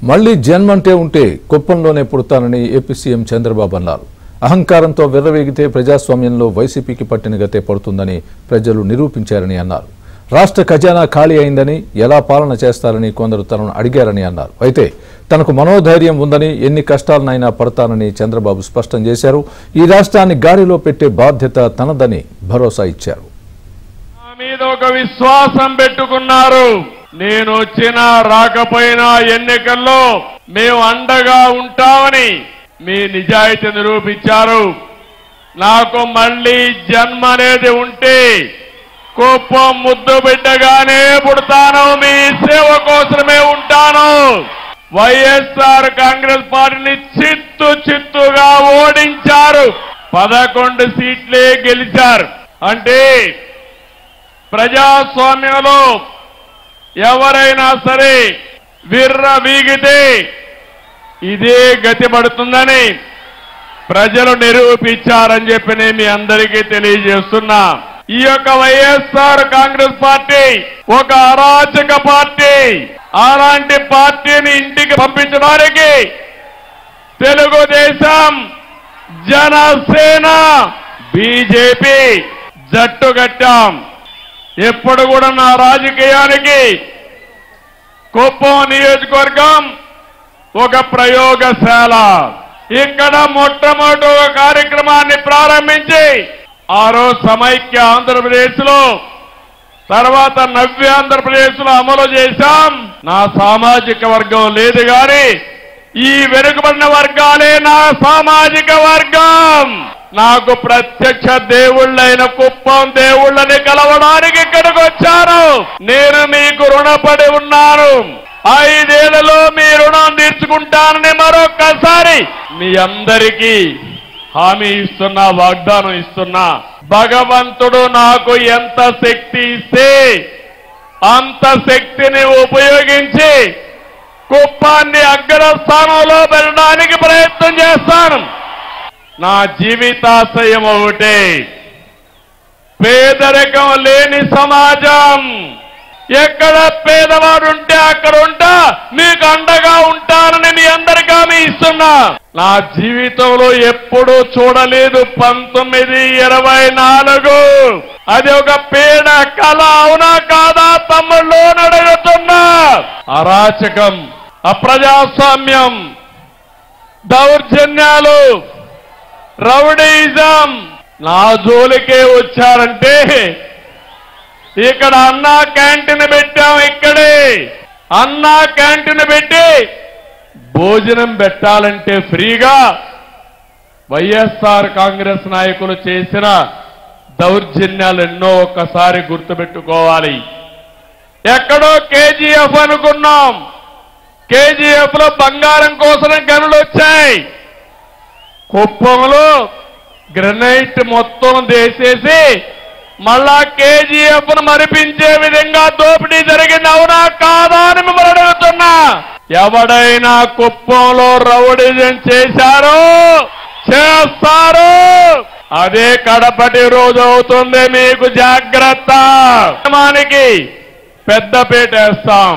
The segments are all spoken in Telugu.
మళ్లీ జన్మంటే ఉంటే కుప్పంలోనే పుడతానని ఏపీ సీఎం చంద్రబాబు అన్నారు. అహంకారంతో విర్రవీగితే ప్రజాస్వామ్యంలో వైసీపీకి పట్టిన గతే పడుతుందని ప్రజలు నిరూపించారని అన్నారు. రాష్ట్ర ఖజానా ఖాళీ అయిందని, ఎలా పాలన చేస్తారని కొందరు తనను అడిగారని అన్నారు. అయితే తనకు మనోధైర్యం ఉందని, ఎన్ని కష్టాలనైనా పడతానని చంద్రబాబు స్పష్టం చేశారు. ఈ రాష్ట్రాన్ని గాడిలో పెట్టే బాధ్యత తనదని భరోసా ఇచ్చారు. మీద ఒక విశ్వాసం పెట్టుకున్నారు. నేను వచ్చినా రాకపోయినా ఎన్నికల్లో మేము అండగా ఉంటామని మీ నిజాయితీ నిరూపించారు. నాకు మళ్ళీ జన్మ అనేది ఉంటే కుప్పం ముద్దు బిడ్డగానే పుడతాను, మీ సేవ కోసమే ఉంటాను. వైఎస్ఆర్ కాంగ్రెస్ పార్టీని చిత్తుగా ఓడించారు. 11 సీట్లే గెలిచారు. అంటే ప్రజాస్వామ్యంలో ఎవరైనా సరే విర్రవీగితే ఇదే గతి పడుతుందని ప్రజలు నిరూపించారని చెప్పి నేను మీ అందరికీ తెలియజేస్తున్నా. ఈ యొక్క వైఎస్ఆర్ కాంగ్రెస్ పార్టీ ఒక అరాచక పార్టీ. అలాంటి పార్టీని ఇంటికి పంపించడానికి తెలుగుదేశం, జనసేన, బీజేపీ జట్టు కట్టాం. ఎప్పుడు కూడా నా రాజకీయానికి కుప్పం నియోజకవర్గం ఒక ప్రయోగశాల. ఇక్కడ మొట్టమొదటి ఒక కార్యక్రమాన్ని ప్రారంభించి ఆ రోజు సమైక్య ఆంధ్రప్రదేశ్ లో, తర్వాత నవ్య ఆంధ్రప్రదేశ్ లో అమలు చేశాం. నా సామాజిక వర్గం లేదు గాని ఈ వెనుకబడిన వర్గాలే నా సామాజిక వర్గం. నాకు ప్రత్యక్ష దేవుళ్ళైన కుప్పం దేవుళ్ళని కలవడానికి ఇక్కడికి వచ్చాను. నేను మీకు రుణపడి ఉన్నాను. 5 ఏళ్లలో మీ రుణం తీర్చుకుంటానని మరొక్కసారి మీ అందరికీ హామీ ఇస్తున్నా, వాగ్దానం ఇస్తున్నా. భగవంతుడు నాకు ఎంత శక్తి ఇస్తే అంత శక్తిని ఉపయోగించి కుప్పాన్ని అగ్రస్థానంలో పెట్టడానికి ప్రయత్నం చేస్తాను. నా జీవితాశయం ఒకటే, పేదరికం లేని సమాజం. ఎక్కడ పేదవాడు ఉంటే అక్కడ ఉంటా, మీకు అండగా ఉంటానని మీ అందరికీ హామీ ఇస్తున్నా. నా జీవితంలో ఎప్పుడూ చూడలేదు 1924. అది ఒక పేద కళ, అవునా కాదా తమ్ముళ్ళు అడుగుతున్నా. అరాచకం, అప్రజాస్వామ్యం, దౌర్జన్యాలు, రౌడీయిజం నా జోలికే వచ్చారంటే ఇక్కడ అన్నా క్యాంటీన్ పెట్టాం. ఇక్కడే అన్నా క్యాంటీన్ పెట్టి భోజనం పెట్టాలంటే ఫ్రీగా వైఎస్ఆర్ కాంగ్రెస్ నాయకులు చేసిన దౌర్జన్యాలు ఎన్నో ఒక్కసారి గుర్తుపెట్టుకోవాలి. ఎక్కడో కేజీఎఫ్ అనుకున్నాం. కేజీఎఫ్ లో బంగారం కోసం గనులు వచ్చాయి. కుప్పంలో గ్రనైట్ మొత్తం దేసేసి మళ్ళా కేజీఎఫ్ ను మరిపించే విధంగా దోపిడీ జరిగింది, అవునా కాదా అని మిమ్మల్ని అడుగుతున్నా. ఎవడైనా కుప్పంలో రౌడీజం చేశారో చేస్తారు, అదే కడపటి రోజు అవుతుంది. మీకు జాగ్రత్త. మనకి పెద్దపీట వేస్తాం,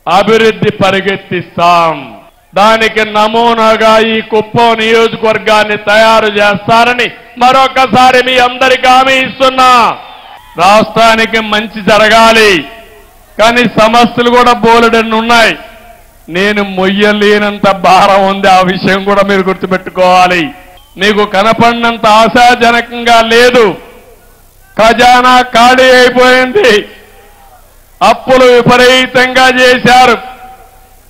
అభివృద్ధి పరిగెత్తిస్తాం. దానికి నమూనాగా ఈ కుప్పం నియోజకవర్గాన్ని తయారు చేస్తారని మరొకసారి మీ అందరికీ హామీ ఇస్తున్నా. రాష్ట్రానికి మంచి జరగాలి, కానీ సమస్యలు కూడా బోలెడన్ని ఉన్నాయి. నేను మొయ్యలేనంత భారం ఉంది, ఆ విషయం కూడా మీరు గుర్తుపెట్టుకోవాలి. మీకు కనపడినంత ఆశాజనకంగా లేదు. ఖజానా ఖాళీ అయిపోయింది. అప్పులు విపరీతంగా చేశారు.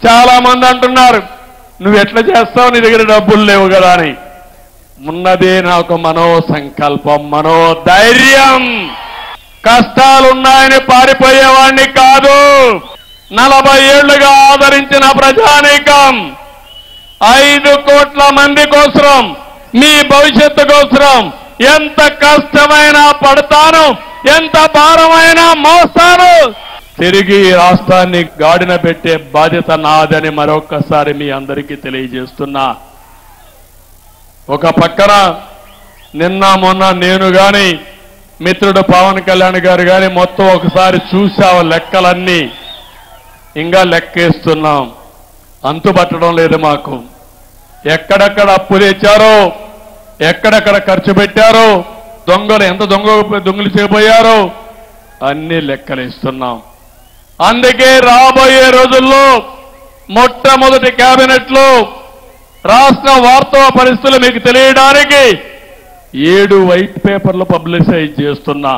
చాలా మంది అంటున్నారు, నువ్వు ఎట్లా చేస్తావు, నీ దగ్గర డబ్బులు లేవు కదా అని. ఉన్నదే నాకు మనోసంకల్పం, మనోధైర్యం. కష్టాలున్నాయని పారిపోయేవాడిని కాదు. 40 ఏళ్లుగా ఆదరించిన ప్రజానీకం 5 కోట్ల మంది కోసం, మీ భవిష్యత్తు కోసం ఎంత కష్టమైనా పడతాను, ఎంత భారమైనా మోస్తాను. తిరిగి రాష్ట్రాన్ని గాడిన పెట్టే బాధ్యత నాదని మరొక్కసారి మీ అందరికీ తెలియజేస్తున్నా. ఒక పక్కన నిన్న మొన్న నేను గాని మిత్రుడు పవన్ కళ్యాణ్ గారు గాని మొత్తం ఒకసారి చూసావు లెక్కలన్నీ. ఇంకా లెక్కేస్తున్నాం. అంతుబట్టడం లేదు మాకు. ఎక్కడెక్కడ అప్పు తెచ్చారో, ఎక్కడెక్కడ ఖర్చు పెట్టారో, దొంగలు ఎంత దొంగలు చేయబోయారో అన్ని లెక్కలు ఇస్తున్నాం. అందుకే రాబోయే రోజుల్లో మొట్టమొదటి కేబినెట్లో రాష్ట్ర వాస్తవ పరిస్థితులు మీకు తెలియడానికి 7 వైట్ పేపర్లు పబ్లిసైజ్ చేస్తున్నా.